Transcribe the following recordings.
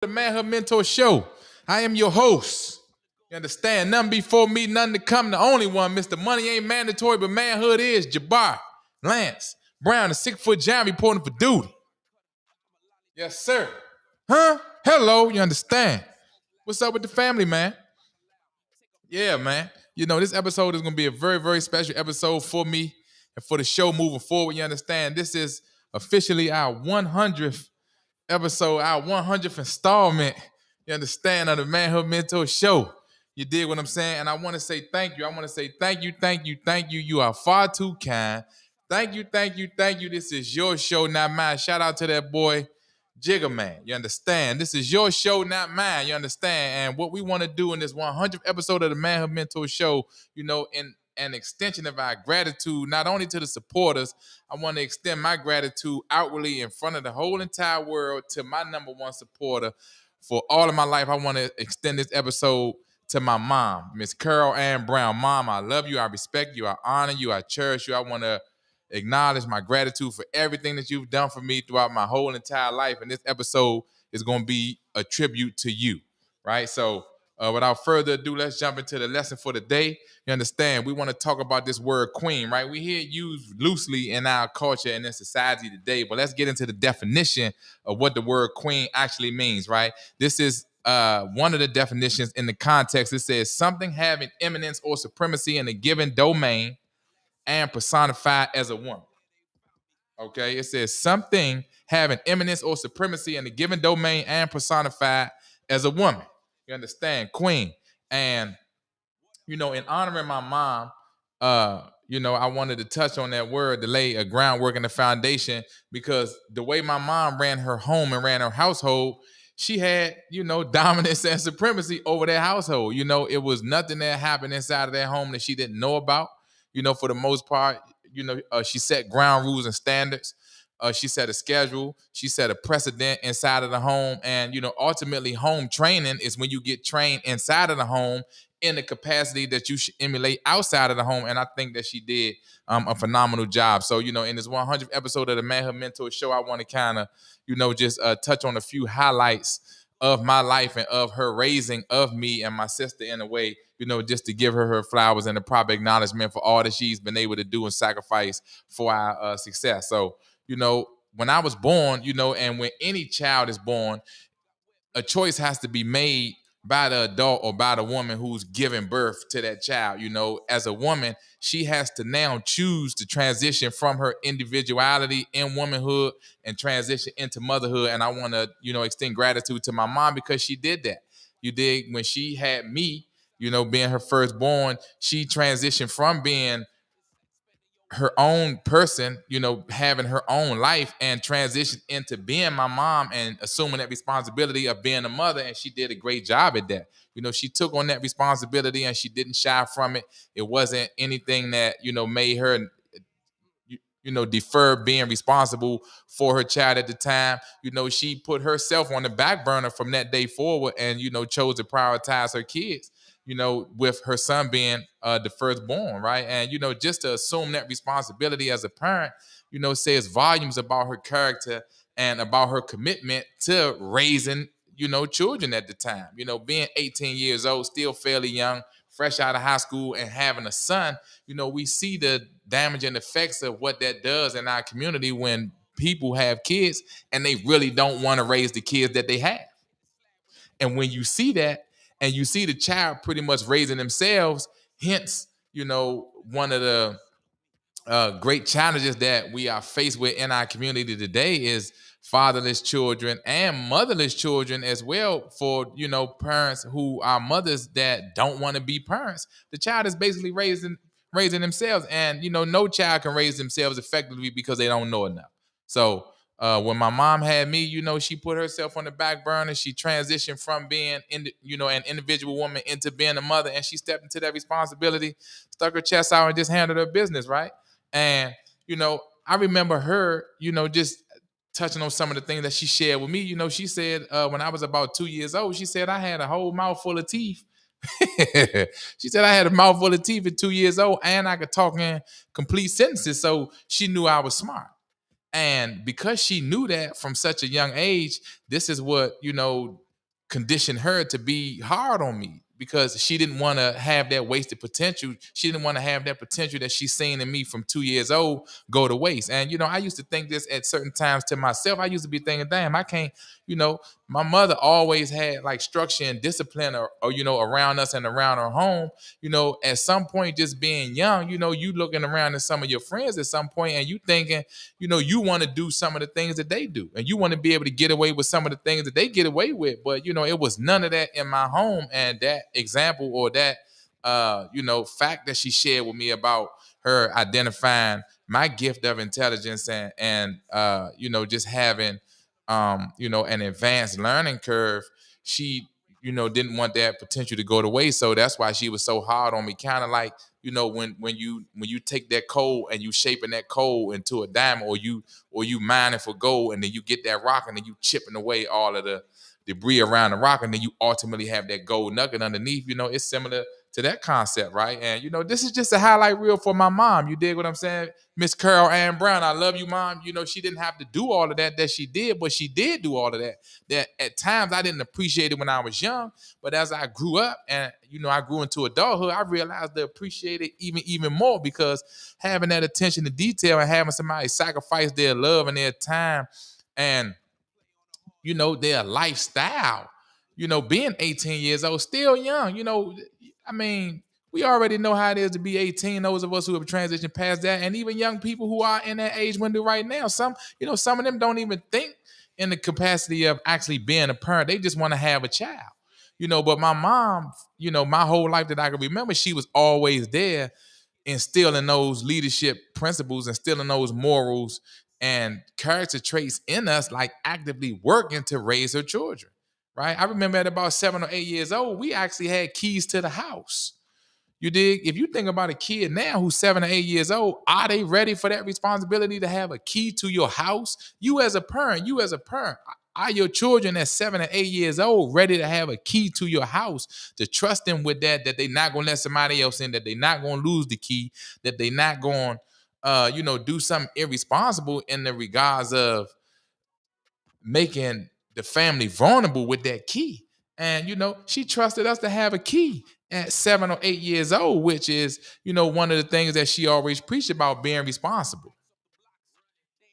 The Manhood Mentor Show. I am your host. You understand? None before me, none to come. The only one, Mr. Money ain't mandatory, but manhood is. Jabbar, Lance, Brown, the 6-foot giant reporting for duty. Yes, sir. Huh? Hello, you understand? What's up with the family, man? Yeah, man. You know, this episode is going to be a very, very special episode for me and for the show moving forward. You understand? This is officially our 100th episode, our 100th installment, you understand, of the Manhood Mentor Show. You dig what I'm saying? And I want to say thank you. I want to say thank you, thank you, thank you. You are far too kind. Thank you, thank you, thank you. This is your show, not mine. Shout out to that boy, Jigga Man. You understand? This is your show, not mine. You understand? And what we want to do in this 100th episode of the Manhood Mentor Show, you know, in an extension of our gratitude, not only to the supporters, I want to extend my gratitude outwardly in front of the whole entire world to my number one supporter for all of my life. I want to extend this episode to my mom, Miss Carol Ann Brown. Mom, I love you. I respect you. I honor you. I cherish you. I want to acknowledge my gratitude for everything that you've done for me throughout my whole entire life. And this episode is going to be a tribute to you, right? So without further ado, let's jump into the lesson for the day. You understand? We want to talk about this word queen, right? We hear it used loosely in our culture and in society today, but let's get into the definition of what the word queen actually means, right? This is one of the definitions in the context. It says something having eminence or supremacy in a given domain and personified as a woman. Okay, it says something having eminence or supremacy in a given domain and personified as a woman. You understand? Queen. And you know, in honoring my mom, you know, I wanted to touch on that word to lay a groundwork and a foundation, because the way my mom ran her home and ran her household, she had, you know, dominance and supremacy over that household. You know, it was nothing that happened inside of that home that she didn't know about. You know, for the most part, you know, she set ground rules and standards. She set a schedule. She set a precedent inside of the home. And, you know, ultimately, home training is when you get trained inside of the home in the capacity that you should emulate outside of the home. And I think that she did a phenomenal job. So, you know, in this 100th episode of the Manhood Mentor Show, I want to kind of, you know, just touch on a few highlights of my life and of her raising of me and my sister in a way, you know, just to give her flowers and the proper acknowledgement for all that she's been able to do and sacrifice for our success. So, you know, when I was born, you know, and when any child is born, a choice has to be made by the adult or by the woman who's giving birth to that child. You know, as a woman, she has to now choose to transition from her individuality in womanhood and transition into motherhood. And I want to, you know, extend gratitude to my mom because she did that. You did. When she had me, you know, being her firstborn, she transitioned from being her own person, you know, having her own life, and transition into being my mom and assuming that responsibility of being a mother. And she did a great job at that. You know, she took on that responsibility and she didn't shy from it. It wasn't anything that, you know, made her, you know, defer being responsible for her child at the time. You know, she put herself on the back burner from that day forward and, you know, chose to prioritize her kids, you know, with her son being the firstborn, right? And, you know, just to assume that responsibility as a parent, you know, says volumes about her character and about her commitment to raising, you know, children at the time. You know, being 18 years old, still fairly young, fresh out of high school, and having a son, you know, we see the damaging effects of what that does in our community when people have kids and they really don't want to raise the kids that they have. And when you see that and you see the child pretty much raising themselves, hence, you know, one of the great challenges that we are faced with in our community today is fatherless children and motherless children as well, for, you know, parents who are mothers that don't want to be parents. The child is basically raising themselves, and, you know, no child can raise themselves effectively because they don't know enough. So when my mom had me, you know, she put herself on the back burner. She transitioned from being you know, an individual woman into being a mother, and she stepped into that responsibility, stuck her chest out, and just handled her business, right? And, you know, I remember her, you know, just touching on some of the things that she shared with me. You know, she said when I was about 2 years old, she said I had a whole mouthful of teeth. She said I had a mouthful of teeth at 2 years old and I could talk in complete sentences. So she knew I was smart. And because she knew that from such a young age, this is what, you know, conditioned her to be hard on me because she didn't want to have that wasted potential. She didn't want to have that potential that she's seen in me from 2 years old go to waste. And I used to think this at certain times to myself. I used to be thinking, damn, I can't, you know, my mother always had like structure and discipline or around us and around our home. At some point, just being young, you looking around at some of your friends at some point and you thinking, you want to do some of the things that they do and you want to be able to get away with some of the things that they get away with. But, it was none of that in my home. And that example or that, fact that she shared with me about her identifying my gift of intelligence and just having, an advanced learning curve, she, didn't want that potential to go to waste. So that's why she was so hard on me. Kind of like, when you take that coal and you shaping that coal into a diamond, or you mining for gold, and then you get that rock and then you chipping away all of the debris around the rock, and then you ultimately have that gold nugget underneath. It's similar to that concept, right? And this is just a highlight reel for my mom. You dig what I'm saying? Miss Carol Ann Brown, I love you, Mom. She didn't have to do all of that she did, but she did do all of that. That at times I didn't appreciate it when I was young, but as I grew up and I grew into adulthood, I realized to appreciate it even more, because having that attention to detail and having somebody sacrifice their love and their time and their lifestyle, being 18 years old, still young, I mean, we already know how it is to be 18, those of us who have transitioned past that, and even young people who are in that age window right now. Some of them don't even think in the capacity of actually being a parent. They just want to have a child. But my mom, my whole life that I can remember, she was always there instilling those leadership principles, instilling those morals and character traits in us, like actively working to raise her children. Right. I remember at about 7 or 8 years old, we actually had keys to the house. You dig? If you think about a kid now who's 7 or 8 years old, are they ready for that responsibility to have a key to your house? You as a parent, are your children at 7 or 8 years old ready to have a key to your house, to trust them with that they're not going to let somebody else in, that they're not going to lose the key, that they're not going do something irresponsible in the regards of making the family vulnerable with that key. And she trusted us to have a key at 7 or 8 years old, which is one of the things that she always preached about, being responsible.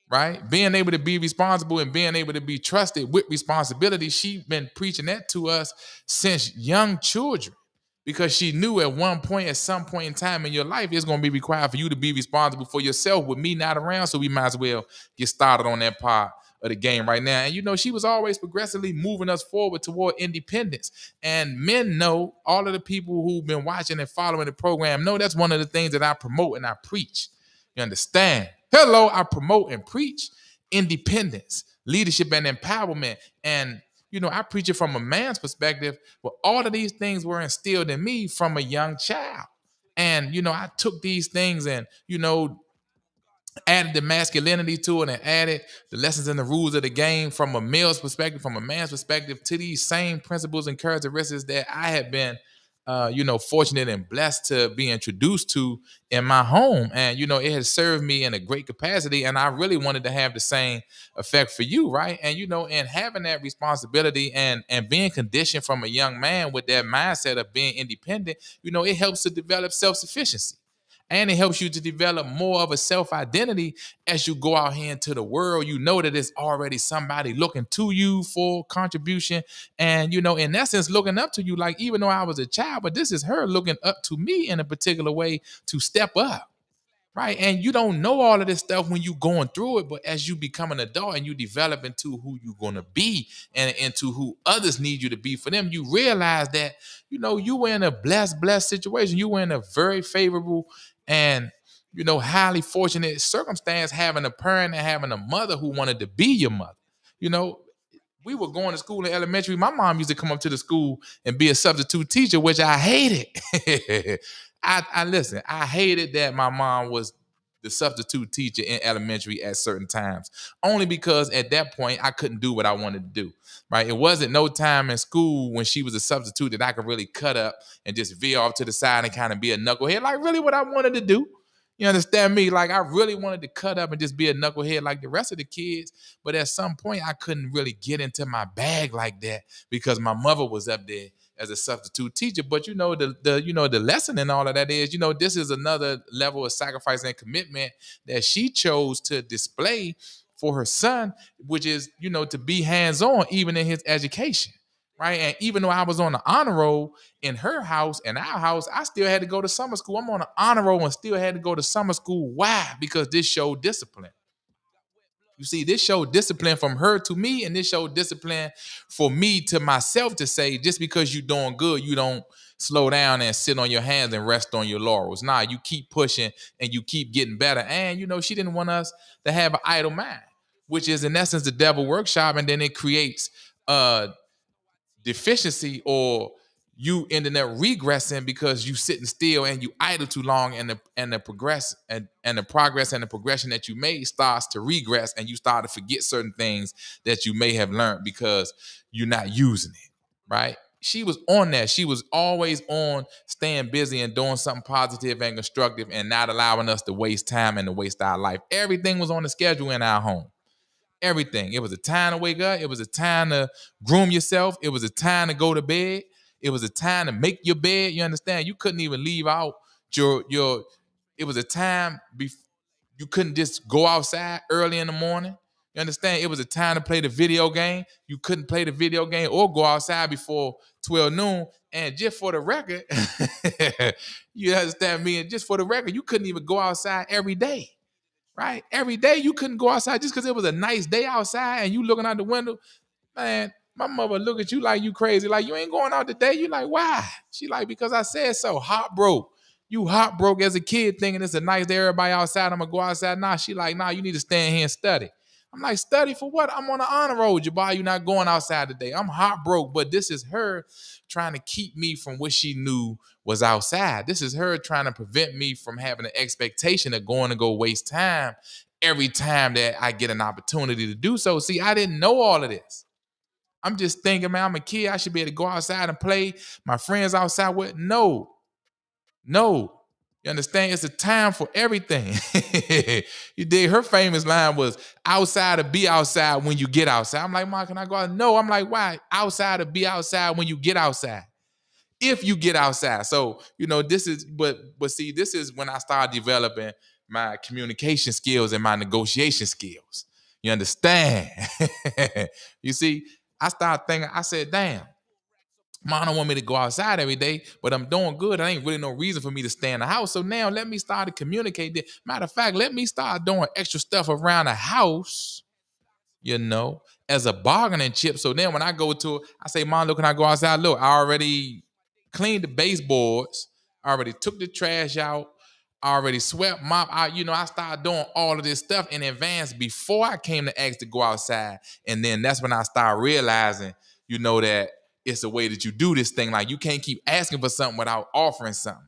Right? Being able to be responsible and being able to be trusted with responsibility. She's been preaching that to us since young children, because she knew at some point in time in your life, it's going to be required for you to be responsible for yourself with me not around. So we might as well get started on that part of the game right now. And she was always progressively moving us forward toward independence. And men know, all of the people who've been watching and following the program know, that's one of the things that I promote and I preach. You understand? Hello, I promote and preach independence, leadership, and empowerment. And I preach it from a man's perspective, but all of these things were instilled in me from a young child. And I took these things and added the masculinity to it and added the lessons and the rules of the game from a male's perspective, from a man's perspective, to these same principles and characteristics that I had been fortunate and blessed to be introduced to in my home. And it has served me in a great capacity, and I really wanted to have the same effect for you, right? And and having that responsibility and being conditioned from a young man with that mindset of being independent, it helps to develop self-sufficiency. And it helps you to develop more of a self-identity as you go out here into the world. You know that it's already somebody looking to you for contribution. And, in essence, looking up to you. Like, even though I was a child, but this is her looking up to me in a particular way to step up. Right. And you don't know all of this stuff when you're going through it. But as you become an adult and you develop into who you're going to be and into who others need you to be for them, you realize that, you were in a blessed situation. You were in a very favorable and, highly fortunate circumstance, having a parent and having a mother who wanted to be your mother. You know, we were going to school in elementary. My mom used to come up to the school and be a substitute teacher, which I hated. I listen, I hated that my mom was the substitute teacher in elementary at certain times, only because at that point I couldn't do what I wanted to do. Right? It wasn't no time in school when she was a substitute that I could really cut up and just veer off to the side and kind of be a knucklehead, like really what I wanted to do. You understand me? Like I really wanted to cut up and just be a knucklehead like the rest of the kids, but at some point I couldn't really get into my bag like that because my mother was up there as a substitute teacher. But the lesson and all of that is, this is another level of sacrifice and commitment that she chose to display for her son, which is, to be hands-on even in his education. Right. And even though I was on the honor roll in her house and our house, I still had to go to summer school. I'm on an honor roll and still had to go to summer school. Why? Because this showed discipline. You see, this showed discipline from her to me, and this showed discipline for me to myself to say, just because you're doing good, you don't slow down and sit on your hands and rest on your laurels. Nah, you keep pushing and you keep getting better. And, she didn't want us to have an idle mind, which is in essence the devil workshop. And then it creates deficiency, or you ending up regressing because you sitting still and you idle too long, and the progress and the progress and the progression that you made starts to regress, and you start to forget certain things that you may have learned because you're not using it. Right? She was on that. She was always on staying busy and doing something positive and constructive and not allowing us to waste time and to waste our life. Everything was on the schedule in our home. Everything. It was a time to wake up. It was a time to groom yourself. It was a time to go to bed. It was a time to make your bed. You understand? You couldn't even leave out your. It was a time you couldn't just go outside early in the morning. You understand? It was a time to play the video game. You couldn't play the video game or go outside before 12 noon. And just for the record, you understand me? And just for the record, you couldn't even go outside every day. Right? Every day you couldn't go outside just because it was a nice day outside and you looking out the window. Man, my mother look at you like you crazy. Like, you ain't going out today. You like, why? She like, because I said so. Hot broke. You hot broke as a kid thinking it's a nice day, everybody outside. I'm going to go outside. Nah, she like, nah, you need to stand here and study. I'm like, study for what? I'm on the honor roll, Jabbar. You're not going outside today. I'm hot broke, but this is her trying to keep me from what she knew was outside. This is her trying to prevent me from having an expectation of going to go waste time every time that I get an opportunity to do so. See, I didn't know all of this. I'm just thinking, man, I'm a kid. I should be able to go outside and play. My friends outside with no. You understand? It's a time for everything. You dig? Her famous line was, outside to be outside when you get outside. I'm like, Mom, can I go out? No. I'm like, why? Outside to be outside when you get outside. If you get outside. So, this is, but see, this is when I started developing my communication skills and my negotiation skills. You understand? You see, I started thinking, I said, damn, Mom don't want me to go outside every day, but I'm doing good. There ain't really no reason for me to stay in the house. So now let me start to communicate that. Matter of fact, let me start doing extra stuff around the house, as a bargaining chip. So then when I go to, I say, Mom, look, can I go outside? Look, I already cleaned the baseboards. I already took the trash out. I already swept, mop. I started doing all of this stuff in advance before I came to ask to go outside. And then that's when I started realizing, that it's a way that you do this thing. Like, you can't keep asking for something without offering something.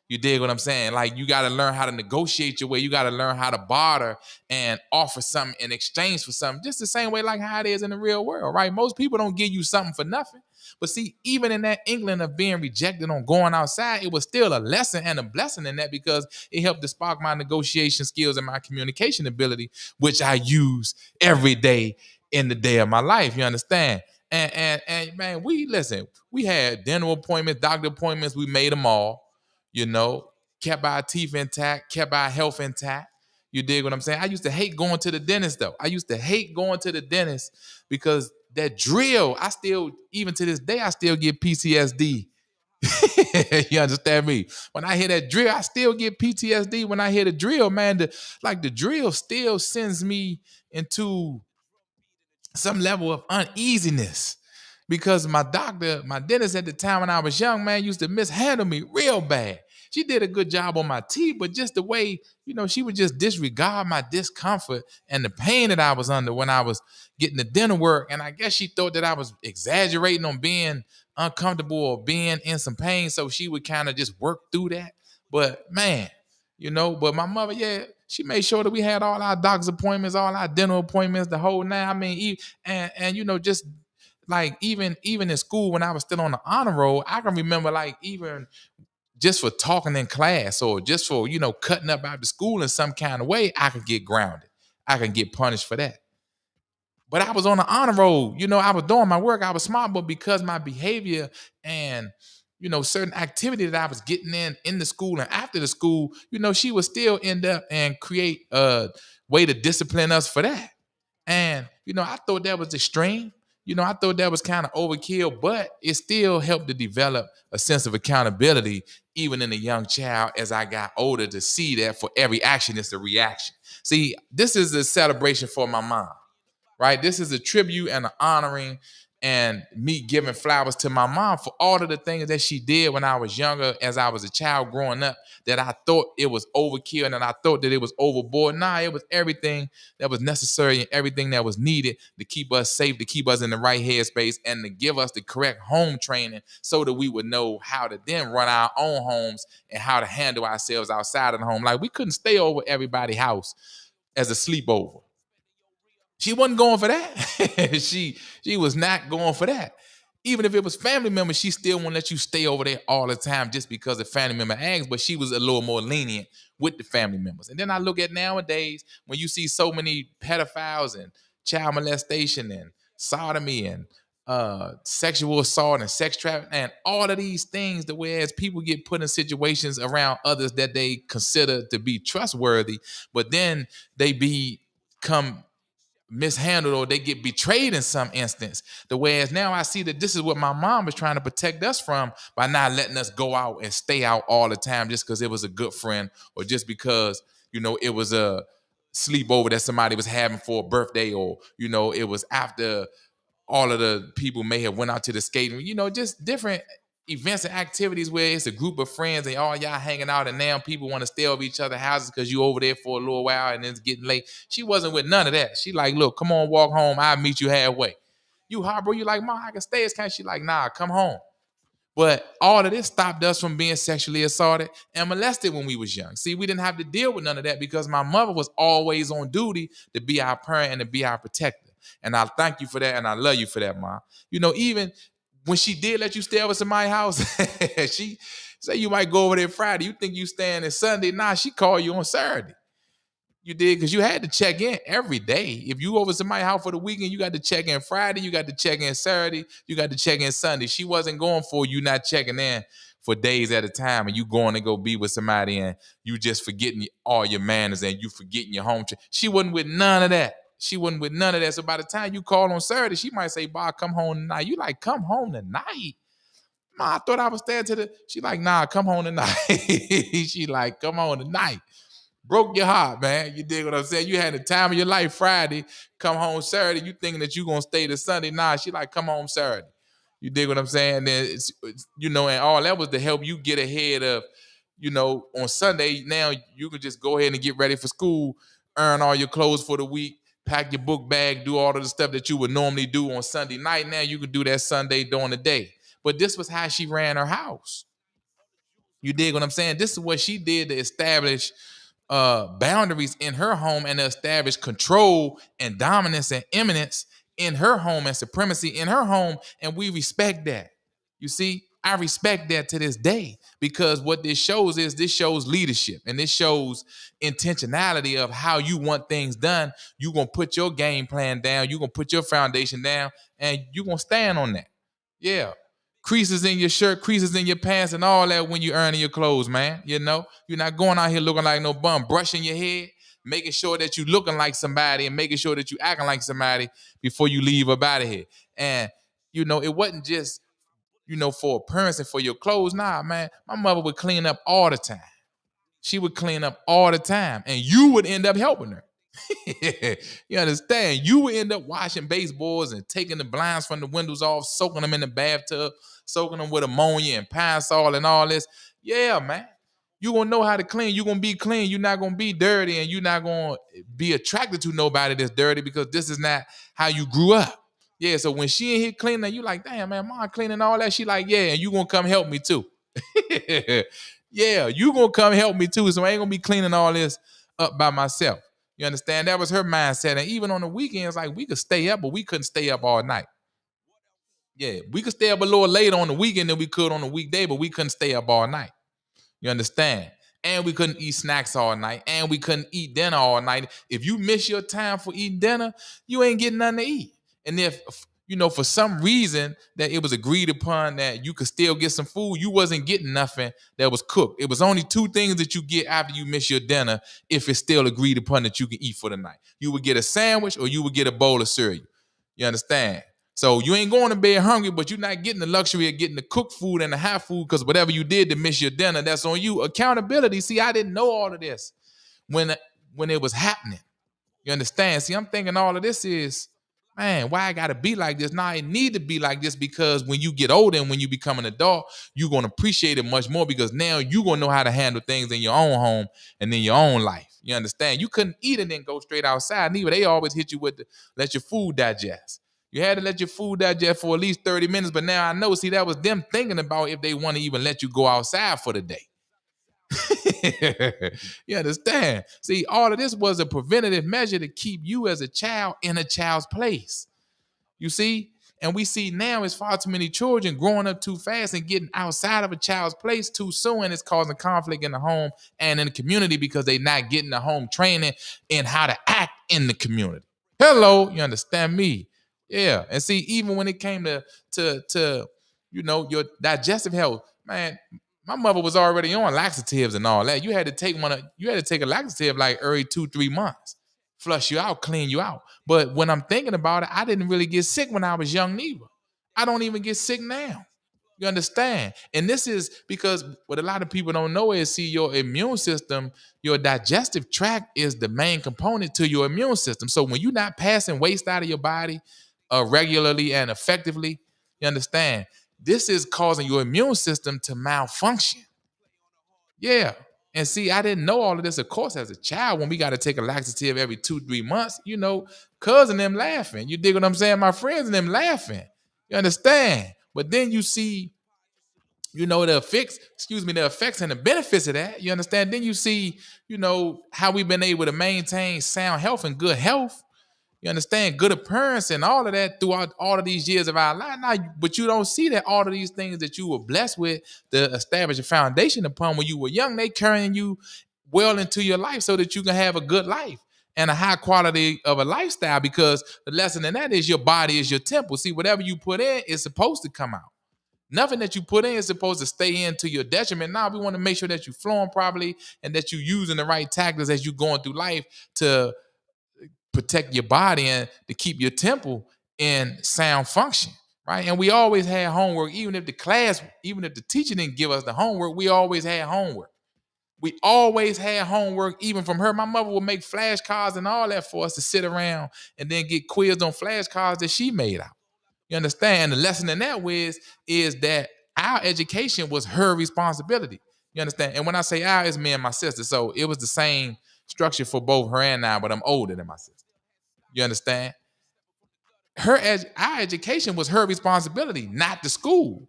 You dig what I'm saying? Like, you got to learn how to negotiate your way. You got to learn how to barter and offer something in exchange for something. Just the same way like how it is in the real world, right? Most people don't give you something for nothing. But see, even in that England of being rejected on going outside, it was still a lesson and a blessing in that, because it helped to spark my negotiation skills and my communication ability, which I use every day in the day of my life. You understand? And man, we had dental appointments, doctor appointments, we made them all, kept our teeth intact, kept our health intact. You dig what I'm saying? I used to hate going to the dentist though. I used to hate going to the dentist because that drill, even to this day, I still get PTSD. You understand me? When I hear that drill, I still get PTSD when I hear the drill, man. The drill still sends me into some level of uneasiness, because my dentist at the time when I was young, man, used to mishandle me real bad. She did a good job on my teeth, but just the way, she would just disregard my discomfort and the pain that I was under when I was getting the dental work. And I guess she thought that I was exaggerating on being uncomfortable or being in some pain. So she would kind of just work through that. But man, but my mother, yeah, she made sure that we had all our doctor's appointments, all our dental appointments, the whole nine. I mean, just like even in school when I was still on the honor roll, I can remember like even just for talking in class or just for, cutting up out of school in some kind of way, I could get grounded. I can get punished for that. But I was on the honor roll. I was doing my work. I was smart, but because my behavior and certain activity that I was getting in the school and after the school, she would still end up and create a way to discipline us for that. And I thought that was extreme. I thought that was kind of overkill, but it still helped to develop a sense of accountability, even in a young child, as I got older, to see that for every action is a reaction. See, this is a celebration for my mom, right? This is a tribute and an honoring and me giving flowers to my mom for all of the things that she did when I was younger, as I was a child growing up, that I thought it was overkill and I thought that it was overboard. Nah, it was everything that was necessary and everything that was needed to keep us safe, to keep us in the right headspace, and to give us the correct home training so that we would know how to then run our own homes and how to handle ourselves outside of the home. Like, we couldn't stay over everybody's house as a sleepover. She wasn't going for that. she was not going for that. Even if it was family members, she still won't let you stay over there all the time just because a family member asks, but she was a little more lenient with the family members. And then I look at nowadays, when you see so many pedophiles and child molestation and sodomy and sexual assault and sex trafficking and all of these things, the whereas people get put in situations around others that they consider to be trustworthy, but then they become mishandled or they get betrayed in some instance. The whereas now I see that this is what my mom was trying to protect us from by not letting us go out and stay out all the time just because it was a good friend or just because it was a sleepover that somebody was having for a birthday, or it was after all of the people may have went out to the skating, just different events and activities where it's a group of friends and all y'all hanging out, and now people want to stay over each other's houses because you over there for a little while and it's getting late. She wasn't with none of that. She like, look, come on, walk home. I'll meet you halfway. You hard, bro. You like, Mom, I can stay. It's kind of, she like, nah, come home. But all of this stopped us from being sexually assaulted and molested when we was young. See, we didn't have to deal with none of that because my mother was always on duty to be our parent and to be our protector. And I thank you for that, and I love you for that, Mom. Even when she did let you stay over to my house, she say you might go over there Friday. You think you staying there Sunday? Nah, she called you on Saturday. You did, because you had to check in every day. If you over to my house for the weekend, you got to check in Friday, you got to check in Saturday, you got to check in Sunday. She wasn't going for you not checking in for days at a time and you going to go be with somebody and you just forgetting all your manners and you forgetting your home. She wasn't with none of that. She wasn't with none of that. So by the time you call on Saturday, she might say, Bob, come home tonight. You like, come home tonight? Ma, I thought I was staying to the... She like, nah, come home tonight. She like, come home tonight. Broke your heart, man. You dig what I'm saying? You had the time of your life Friday, come home Saturday. You thinking that you gonna stay to Sunday? Nah, she like, come home Saturday. You dig what I'm saying? Then and all that was to help you get ahead of, on Sunday. Now you can just go ahead and get ready for school, earn all your clothes for the week, pack your book bag, do all of the stuff that you would normally do on Sunday night. Now you can do that Sunday during the day. But this was how she ran her house. You dig what I'm saying? This is what she did to establish boundaries in her home and to establish control and dominance and eminence in her home and supremacy in her home. And we respect that. You see, I respect that to this day, because what this shows leadership, and this shows intentionality of how you want things done. You're going to put your game plan down. You're going to put your foundation down, and you're going to stand on that. Yeah. Creases in your shirt, creases in your pants, and all that when you earning your clothes, man. You're not going out here looking like no bum, brushing your head, making sure that you looking like somebody and making sure that you acting like somebody before you leave up out of here. And, it wasn't just, for appearance and for your clothes. Nah, man, my mother would clean up all the time. She would clean up all the time, and you would end up helping her. You understand? You would end up washing baseboards and taking the blinds from the windows off, soaking them in the bathtub, soaking them with ammonia and pine sol and all this. Yeah, man. You're going to know how to clean. You're going to be clean. You're not going to be dirty, and you're not going to be attracted to nobody that's dirty, because this is not how you grew up. Yeah, so when she in here cleaning, you like, damn, man, Mom cleaning all that. She like, yeah, and you going to come help me too. Yeah, you going to come help me too, so I ain't going to be cleaning all this up by myself. You understand? That was her mindset. And even on the weekends, like, we could stay up, but we couldn't stay up all night. Yeah, we could stay up a little later on the weekend than we could on the weekday, but we couldn't stay up all night. You understand? And we couldn't eat snacks all night, and we couldn't eat dinner all night. If you miss your time for eating dinner, you ain't getting nothing to eat. And if for some reason that it was agreed upon that you could still get some food, you wasn't getting nothing that was cooked. It was only two things that you get after you miss your dinner if it's still agreed upon that you can eat for the night. You would get a sandwich or you would get a bowl of cereal. You understand? So you ain't going to bed hungry, but you're not getting the luxury of getting the cooked food and the hot food because whatever you did to miss your dinner, that's on you. Accountability. See, I didn't know all of this when it was happening. You understand? See, I'm thinking all of this is, man, why I gotta be like this? Now I need to be like this because when you get older and when you become an adult, you're gonna appreciate it much more because now you're gonna know how to handle things in your own home and in your own life. You understand? You couldn't eat and then go straight outside. Neither they always hit you with let your food digest. You had to let your food digest for at least 30 minutes, but now I know, see, that was them thinking about if they want to even let you go outside for the day. You understand? See, all of this was a preventative measure to keep you as a child in a child's place. You see? And we see now it's far too many children growing up too fast and getting outside of a child's place too soon. And it's causing conflict in the home and in the community because they're not getting the home training in how to act in the community. Hello, you understand me? Yeah. And see, even when it came to your digestive health, man, my mother was already on laxatives and all that. You had to take a laxative like every 2-3 months. Flush you out, clean you out. But when I'm thinking about it, I didn't really get sick when I was young neither. I don't even get sick now. You understand? And this is because what a lot of people don't know is, see, your immune system, your digestive tract is the main component to your immune system. So when you're not passing waste out of your body regularly and effectively, you understand? This is causing your immune system to malfunction. Yeah. And see, I didn't know all of this, of course, as a child, when we got to take a laxative every 2-3 months, cousin them laughing. You dig what I'm saying? My friends and them laughing. You understand? But then you see, the effects and the benefits of that. You understand? Then you see, how we've been able to maintain sound health and good health. You understand? Good appearance and all of that throughout all of these years of our life. Now, but you don't see that all of these things that you were blessed with to establish a foundation upon when you were young, they carrying you well into your life so that you can have a good life and a high quality of a lifestyle, because the lesson in that is your body is your temple. See, whatever you put in is supposed to come out. Nothing that you put in is supposed to stay in to your detriment. Now we want to make sure that you're flowing properly and that you're using the right tactics as you're going through life to protect your body and to keep your temple in sound function, right? And we always had homework, even if the teacher didn't give us the homework, we always had homework. We always had homework, even from her. My mother would make flashcards and all that for us to sit around and then get quizzed on flashcards that she made out. You understand? And the lesson in that is that our education was her responsibility. You understand? And when I say our, it's me and my sister. So it was the same structure for both her and I, but I'm older than my sister. You understand? Our education was her responsibility, not the school.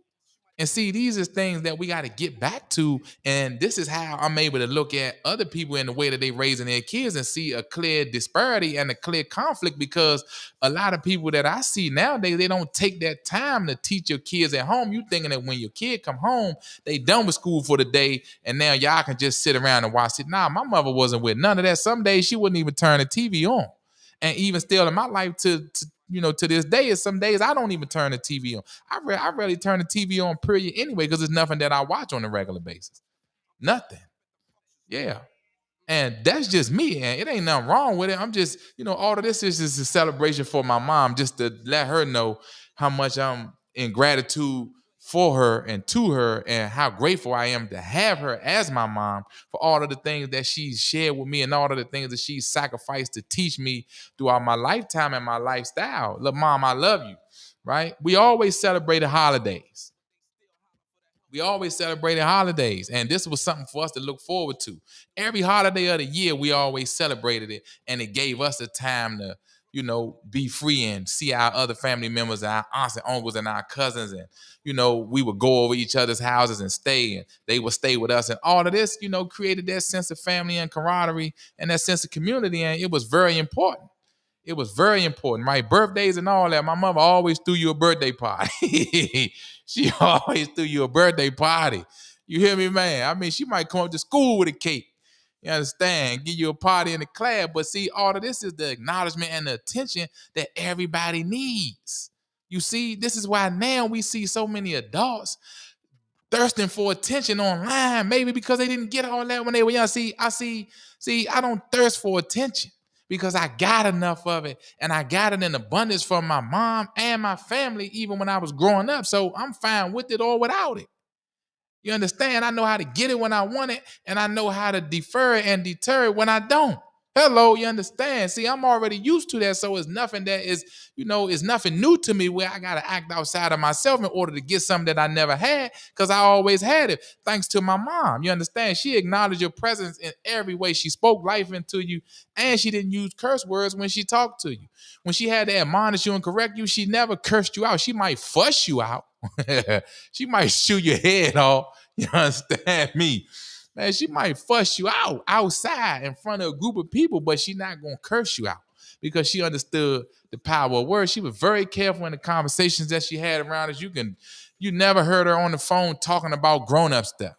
And see, these are things that we got to get back to. And this is how I'm able to look at other people in the way that they raising their kids and see a clear disparity and a clear conflict, because a lot of people that I see nowadays, they don't take that time to teach your kids at home. You thinking that when your kid come home, they done with school for the day and now y'all can just sit around and watch it. Nah, my mother wasn't with none of that. Some days she wouldn't even turn the TV on. And even still in my life to this day, is some days I don't even turn the TV on. I rarely turn the TV on, period, anyway, because there's nothing that I watch on a regular basis. Nothing. Yeah. And that's just me, and it ain't nothing wrong with it. I'm just, all of this is just a celebration for my mom, just to let her know how much I'm in gratitude for her and to her, and how grateful I am to have her as my mom, for all of the things that she's shared with me and all of the things that she's sacrificed to teach me throughout my lifetime and my lifestyle. Look, Mom, I love you, right? We always celebrated holidays. We always celebrated holidays, and this was something for us to look forward to. Every holiday of the year, we always celebrated it, and it gave us a time to, be free and see our other family members, our aunts and uncles and our cousins, and, we would go over each other's houses and stay, and they would stay with us, and all of this, created that sense of family and camaraderie and that sense of community, and it was very important. It was very important, right? Birthdays and all that. My mother always threw you a birthday party. She always threw you a birthday party. You hear me, man? I mean, she might come up to school with a cake. You understand? Give you a party in the class. But see, all of this is the acknowledgement and the attention that everybody needs. You see, this is why now we see so many adults thirsting for attention online, maybe because they didn't get all that when they were young. See, I don't thirst for attention because I got enough of it and I got it in abundance from my mom and my family, even when I was growing up. So I'm fine with it or without it. You understand? I know how to get it when I want it, and I know how to defer it and deter it when I don't. Hello, you understand? See, I'm already used to that, so it's nothing that is, it's nothing new to me where I got to act outside of myself in order to get something that I never had because I always had it, thanks to my mom. You understand? She acknowledged your presence in every way. She spoke life into you, and she didn't use curse words when she talked to you. When she had to admonish you and correct you, she never cursed you out. She might fuss you out. She might shoot your head off. You understand me? Man, she might fuss you out outside in front of a group of people, but she's not going to curse you out because she understood the power of words. She was very careful in the conversations that she had around us. You never heard her on the phone talking about grown-up stuff.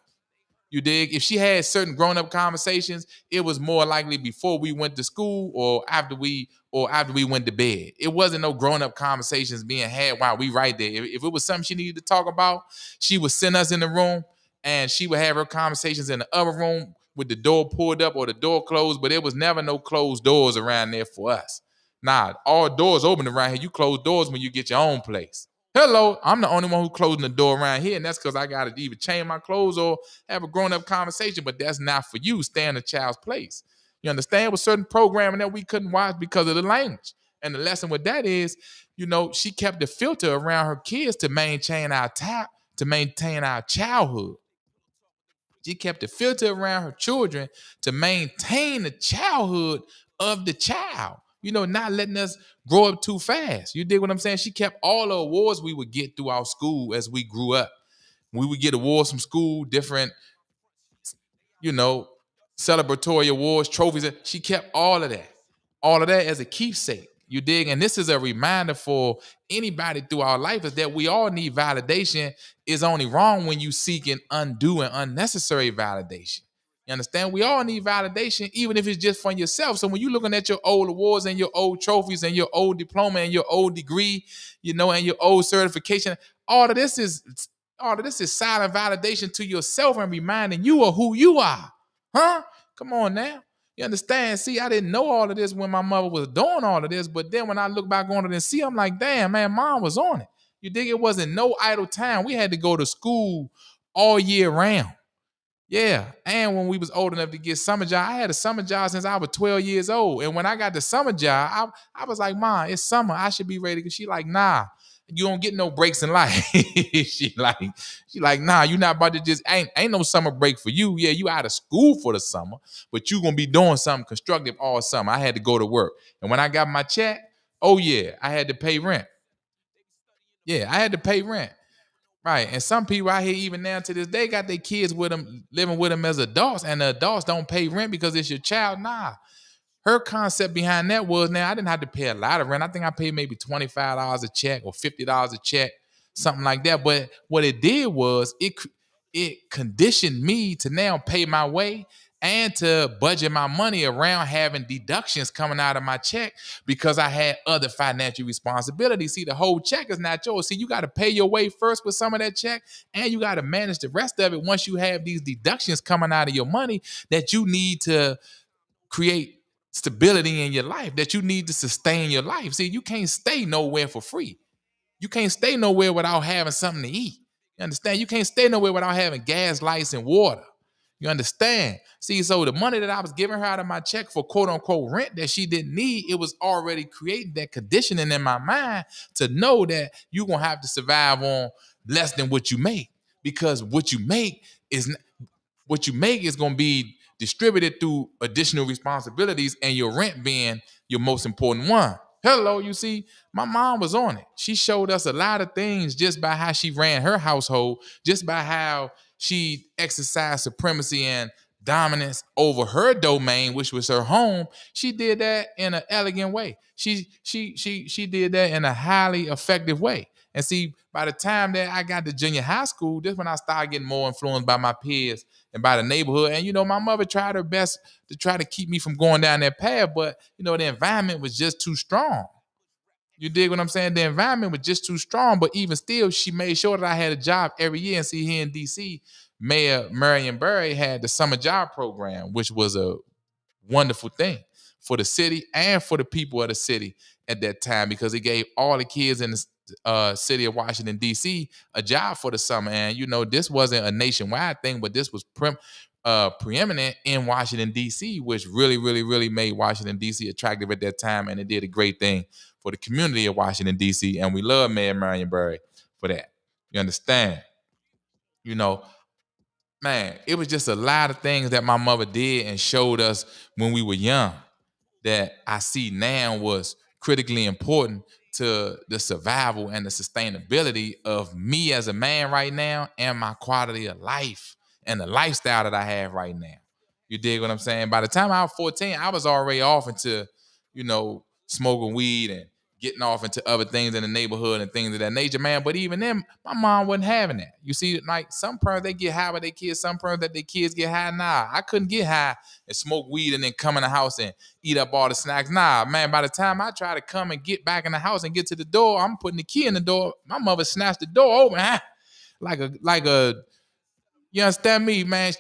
You dig? If she had certain grown-up conversations, it was more likely before we went to school or after we went to bed. It wasn't no grown-up conversations being had while we right there. If it was something she needed to talk about, she would send us in the room and she would have her conversations in the other room with the door pulled up or the door closed, but there was never no closed doors around there for us. Nah, all doors open around here. You close doors when you get your own place. Hello, I'm the only one who closing the door around here, and that's because I got to either change my clothes or have a grown-up conversation, but that's not for you. Stay in a child's place. You understand? With certain programming that we couldn't watch because of the language. And the lesson with that is, she kept the filter around her kids to maintain our childhood. She kept the filter around her children to maintain the childhood of the child. Not letting us grow up too fast. You dig what I'm saying? She kept all the awards we would get throughout school as we grew up. We would get awards from school, different, you know, celebratory awards, trophies. She kept all of that as a keepsake. You dig? And this is a reminder for anybody through our life is that we all need validation. Is only wrong when you seeking undue and unnecessary validation. You understand? We all need validation, even if it's just from yourself. So when you're looking at your old awards and your old trophies and your old diploma and your old degree, and your old certification, all of this is silent validation to yourself and reminding you of who you are. Huh? Come on now. You understand? See, I didn't know all of this when my mother was doing all of this, but then when I look back on it and see, I'm like, damn, man, mom was on it. You dig? It wasn't no idle time. We had to go to school all year round. Yeah, and when we was old enough to get summer job, I had a summer job since I was 12 years old. And when I got the summer job, I was like, Mom, it's summer. I should be ready. Because she like, nah, you don't get no breaks in life. she like, nah, you not about to just ain't no summer break for you. Yeah, you out of school for the summer, but you gonna be doing something constructive all summer. I had to go to work. And when I got my check, oh yeah, I had to pay rent. Yeah, I had to pay rent. Right. And some people out here, even now to this day, got their kids with them, living with them as adults, and the adults don't pay rent because it's your child. Nah. Her concept behind that was now I didn't have to pay a lot of rent. I think I paid maybe $25 a check or $50 a check, something like that. But what it did was it conditioned me to now pay my way and to budget my money around having deductions coming out of my check because I had other financial responsibilities. See, the whole check is not yours. See, you got to pay your way first with some of that check, and you got to manage the rest of it once you have these deductions coming out of your money that you need to create stability in your life, that you need to sustain your life. See, you can't stay nowhere for free. You can't stay nowhere without having something to eat. You understand? You can't stay nowhere without having gas, lights, and water. You understand? See, so the money that I was giving her out of my check for quote unquote rent that she didn't need, it was already creating that conditioning in my mind to know that you're going to have to survive on less than what you make, because what you make is going to be distributed through additional responsibilities, and your rent being your most important one. Hello, you see, my mom was on it. She showed us a lot of things just by how she ran her household, just by how she exercised supremacy and dominance over her domain, which was her home. She did that in an elegant way. She did that in a highly effective way. And see, by the time that I got to junior high school, this when I started getting more influenced by my peers and by the neighborhood. And my mother tried her best to try to keep me from going down that path, but the environment was just too strong. You dig what I'm saying? The environment was just too strong, but even still, she made sure that I had a job every year. And see, here in DC, Mayor Marion Barry had the summer job program, which was a wonderful thing for the city and for the people of the city at that time, because it gave all the kids in the city of Washington, D.C. a job for the summer. And, this wasn't a nationwide thing, but this was preeminent in Washington, D.C., which really, really, really made Washington, D.C. attractive at that time. And it did a great thing for the community of Washington, D.C. And we love Mayor Marion Barry for that. You understand? You know, man, it was just a lot of things that my mother did and showed us when we were young that I see now was critically important to the survival and the sustainability of me as a man right now and my quality of life and the lifestyle that I have right now. You dig what I'm saying? By the time I was 14, I was already off into, smoking weed and getting off into other things in the neighborhood and things of that nature, man. But even then, my mom wasn't having that. You see, like some parents, they get high with their kids. Some parents that their kids get high. Nah, I couldn't get high and smoke weed and then come in the house and eat up all the snacks. Nah, man, by the time I try to come and get back in the house and get to the door, I'm putting the key in the door. My mother snatched the door open, like a, you understand me, man?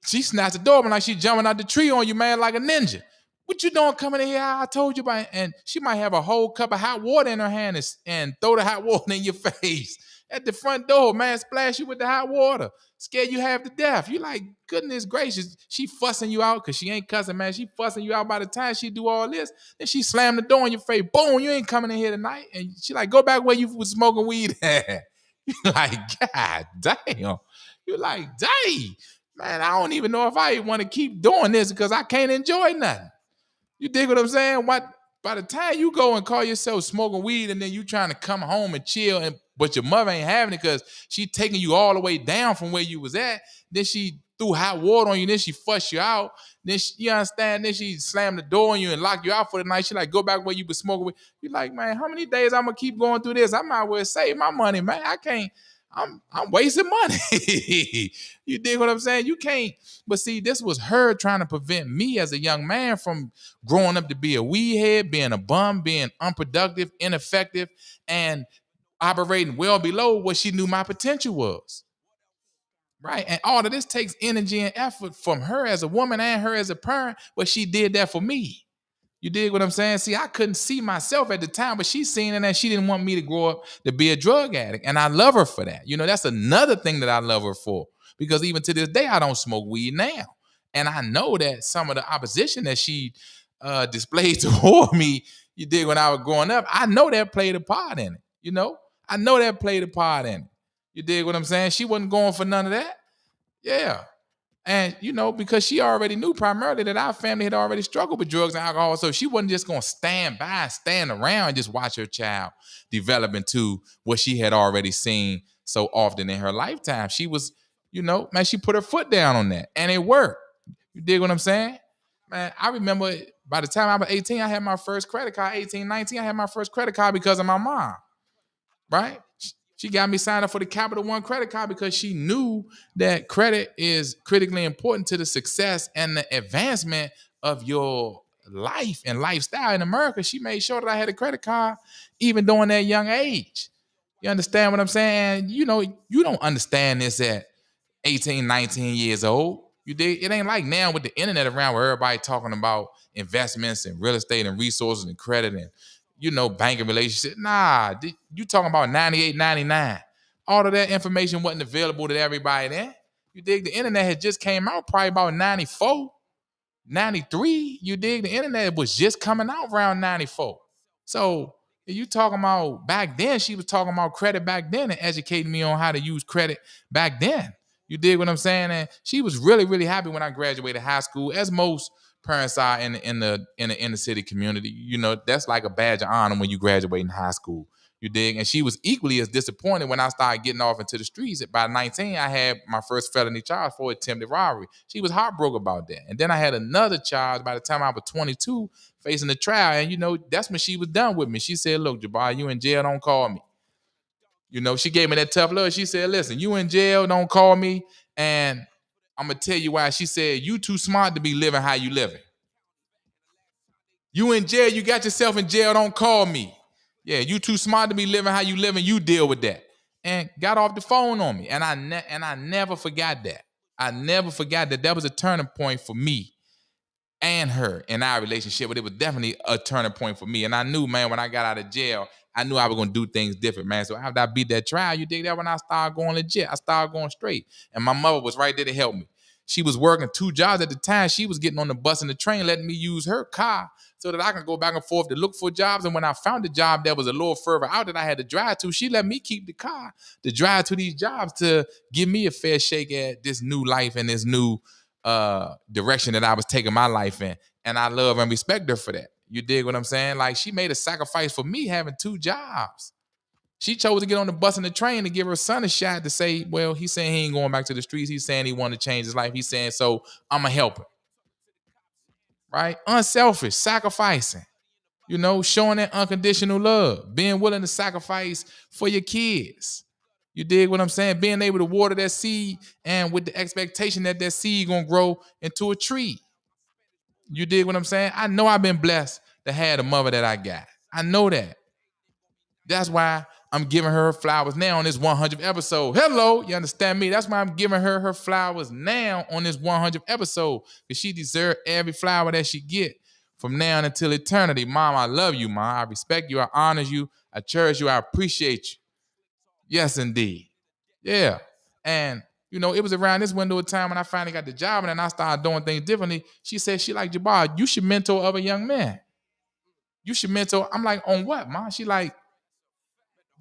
She snatched the door open like she jumping out the tree on you, man, like a ninja. What you doing coming in here? I told you about it. And she might have a whole cup of hot water in her hand and throw the hot water in your face at the front door, man. Splash you with the hot water. Scare you half to death. You like, goodness gracious. She fussing you out because she ain't cussing, man. She fussing you out by the time she do all this. Then she slammed the door in your face. Boom, you ain't coming in here tonight. And she like, go back where you was smoking weed at. You like, God damn. You like, dang. Man, I don't even know if I want to keep doing this because I can't enjoy nothing. You dig what I'm saying? What by the time you go and call yourself smoking weed and then you trying to come home and chill, but your mother ain't having it because she taking you all the way down from where you was at, then she threw hot water on you, then she fussed you out, then you understand, then she slammed the door on you and locked you out for the night. She like, go back where you was smoking weed. You like, man, how many days I'm gonna keep going through this? I might as well save my money, man. I can't. I'm wasting money. You dig what I'm saying? You can't. But see, this was her trying to prevent me as a young man from growing up to be a weed head, being a bum, being unproductive, ineffective, and operating well below what she knew my potential was. Right. And all of this takes energy and effort from her as a woman and her as a parent, but she did that for me. You dig what I'm saying? See, I couldn't see myself at the time, but she's seen it and she didn't want me to grow up to be a drug addict. And I love her for that. That's another thing that I love her for, because even to this day, I don't smoke weed now. And I know that some of the opposition that she displayed toward me, you dig, when I was growing up, I know that played a part in it. I know that played a part in it. You dig what I'm saying? She wasn't going for none of that. Yeah. And, because she already knew primarily that our family had already struggled with drugs and alcohol. So she wasn't just going to stand by and stand around and just watch her child develop into what she had already seen so often in her lifetime. She was, man, she put her foot down on that and it worked. You dig what I'm saying? Man, I remember by the time I was 18, I had my first credit card. 18, 19, I had my first credit card because of my mom. Right? She got me signed up for the Capital One credit card because she knew that credit is critically important to the success and the advancement of your life and lifestyle in America. She made sure that I had a credit card even during that young age. You understand what I'm saying? You don't understand this at 18, 19 years old. You dig? It ain't like now with the internet around where everybody talking about investments and real estate and resources and credit and banking relationship. Nah, you talking about 98, 99. All of that information wasn't available to everybody then. You dig? The internet had just came out probably about 94, 93. You dig? The internet was just coming out around 94. So you talking about back then, she was talking about credit back then and educating me on how to use credit back then. You dig what I'm saying? And she was really, really happy when I graduated high school, as most parents are in the inner city community. That's like a badge of honor when you graduate in high school. You dig? And she was equally as disappointed when I started getting off into the streets. By 19, I had my first felony charge for attempted robbery. She was heartbroken about that. And then I had another charge by the time I was 22 facing the trial. And, that's when she was done with me. She said, look, Jabbar, you in jail, don't call me. You know, she gave me that tough love. She said, listen, you in jail, don't call me. And I'm going to tell you why. She said, you too smart to be living how you living. You in jail, you got yourself in jail, don't call me. Yeah, you too smart to be living how you living, you deal with that. And got off the phone on me. And I never forgot that. I never forgot that. That was a turning point for me and her in our relationship, but it was definitely a turning point for me. And I knew, man, when I got out of jail, I knew I was going to do things different, man. So after I beat that trial, you dig that, when I started going legit, I started going straight. And my mother was right there to help me. She was working 2 jobs at the time. She was getting on the bus and the train, letting me use her car so that I can go back and forth to look for jobs. And when I found a job that was a little further out that I had to drive to, she let me keep the car to drive to these jobs to give me a fair shake at this new life and this new direction that I was taking my life in. And I love and respect her for that. You dig what I'm saying? Like, she made a sacrifice for me having 2 jobs. She chose to get on the bus and the train to give her son a shot to say, well, he's saying he ain't going back to the streets. He's saying he wanted to change his life. He's saying, so I'm going to help him. Right? Unselfish, sacrificing, you know, showing that unconditional love, being willing to sacrifice for your kids. You dig what I'm saying? Being able to water that seed and with the expectation that that seed going to grow into a tree. You dig what I'm saying? I know I've been blessed to have the mother that I got. I know that. That's why I'm giving her flowers now on this 100th episode. Hello, you understand me? That's why I'm giving her flowers now on this 100th episode, because she deserves every flower that she get from now until eternity. Mom, I love you, Mom. I respect you. I honor you. I cherish you. I appreciate you. Yes, indeed. Yeah. And, you know, it was around this window of time when I finally got the job and then I started doing things differently. She said, she like, Jabbar, you should mentor other young men. You should mentor. I'm like, on what, Mom? She like,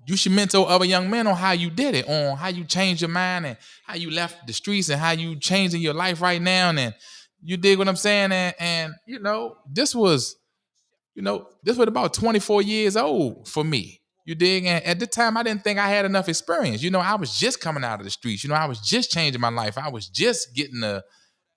you should mentor other young men on how you did it, on how you changed your mind and how you left the streets and how you changing your life right now. And you dig what I'm saying? And you know, this was about 24 years old for me. You dig? And at the time, I didn't think I had enough experience. You know, I was just coming out of the streets. You know, I was just changing my life. I was just getting a,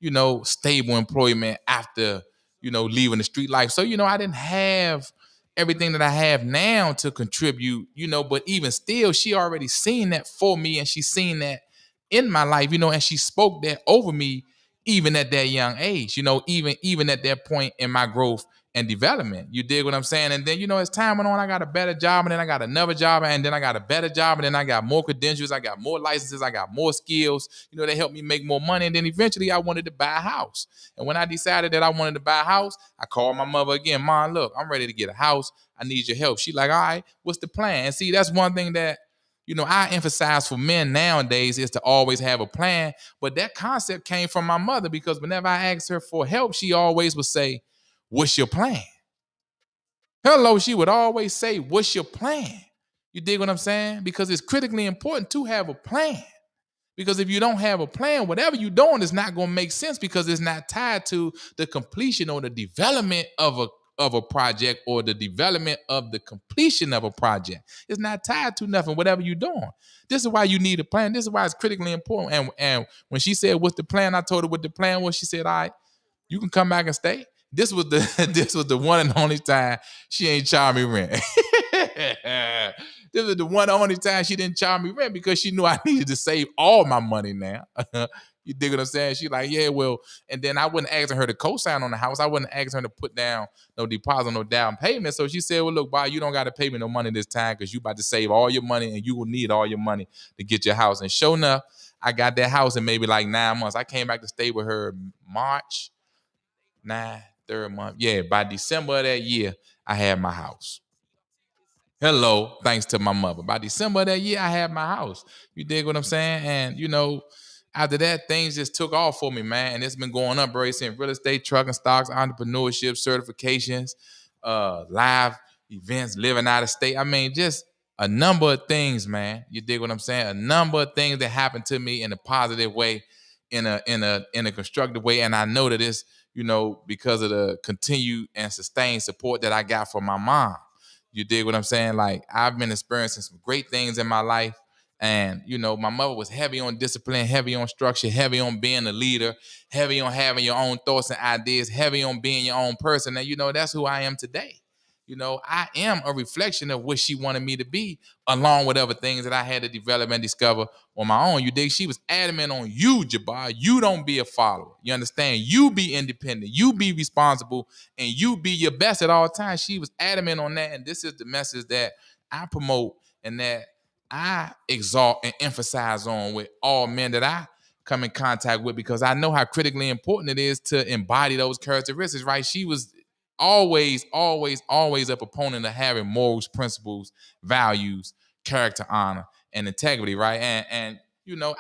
you know, stable employment after, you know, leaving the street life. So, you know, I didn't have everything that I have now to contribute, you know, but even still, she already seen that for me and she's seen that in my life, you know, and she spoke that over me even at that young age, you know, even at that point in my growth and development. You dig what I'm saying? And then, you know, as time went on, I got a better job, and then I got another job, and then I got a better job, and then I got more credentials, I got more licenses, I got more skills, you know, they helped me make more money. And then eventually I wanted to buy a house. And when I decided that I wanted to buy a house, I called my mother again. Mom, look, I'm ready to get a house. I need your help. She like, all right, what's the plan? And see, that's one thing that, you know, I emphasize for men nowadays is to always have a plan. But that concept came from my mother, because whenever I asked her for help, she always would say, what's your plan? Hello, she would always say, what's your plan? You dig what I'm saying? Because it's critically important to have a plan. Because if you don't have a plan, whatever you're doing is not going to make sense, because it's not tied to the completion or the development of a project, or the development of the completion of a project. It's not tied to nothing, whatever you're doing. This is why you need a plan. This is why it's critically important. And when she said, what's the plan? I told her what the plan was. She said, all right, you can come back and stay. This was the one and only time she ain't charged me rent. This was the one and only time she didn't charge me rent, because she knew I needed to save all my money now. You dig what I'm saying? She like, yeah, well, and then I wasn't asking her to co-sign on the house. I wasn't asking her to put down no deposit, no down payment. So she said, well, look, Bob, you don't got to pay me no money this time, because you about to save all your money and you will need all your money to get your house. And sure enough, I got that house in maybe like 9 months. I came back to stay with her March, 3rd month. Yeah, by December of that year, I had my house. Hello, thanks to my mother. By December of that year, I had my house. You dig what I'm saying? And, you know, after that, things just took off for me, man. And it's been going up, bro. It's in real estate, trucking, stocks, entrepreneurship, certifications, live events, living out of state. I mean, just a number of things, man. You dig what I'm saying? A number of things that happened to me in a positive way, in a constructive way. And I know that it's, you know, because of the continued and sustained support that I got from my mom. You dig what I'm saying? Like, I've been experiencing some great things in my life. And, you know, my mother was heavy on discipline, heavy on structure, heavy on being a leader, heavy on having your own thoughts and ideas, heavy on being your own person. And, you know, that's who I am today. I am a reflection of what she wanted me to be, along with other things that I had to develop and discover on my own. You dig? She was adamant on you, Jabbar. You don't be a follower. You understand? You be independent. You be responsible, and you be your best at all times. She was adamant on that, and this is the message that I promote and that I exalt and emphasize on with all men that I come in contact with, because I know how critically important it is to embody those characteristics, right? She was always, always, always a proponent of having morals, principles, values, character, honor, and integrity, right? And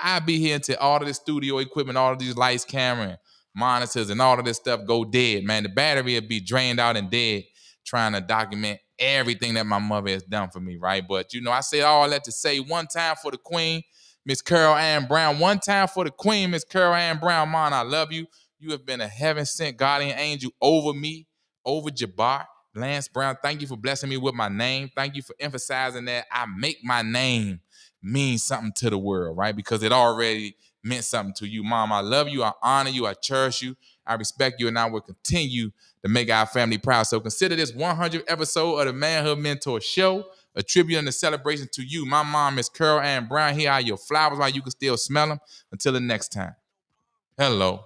I be here until all of this studio equipment, all of these lights, camera, and monitors, and all of this stuff go dead, man. The battery will be drained out and dead trying to document everything that my mother has done for me, right? But I say all that to say, one time for the queen, Miss Carol Ann Brown. One time for the queen, Miss Carol Ann Brown. Mom, I love you. You have been a heaven-sent guardian angel over me, over Jabbar. Lance Brown, thank you for blessing me with my name. Thank you for emphasizing that I make my name mean something to the world, right? Because it already meant something to you. Mom, I love you. I honor you. I cherish you. I respect you, and I will continue to make our family proud. So consider this 100th episode of the Manhood Mentor Show a tribute and a celebration to you. My mom is Carol Ann Brown. Here are your flowers while you can still smell them. Until the next time. Hello.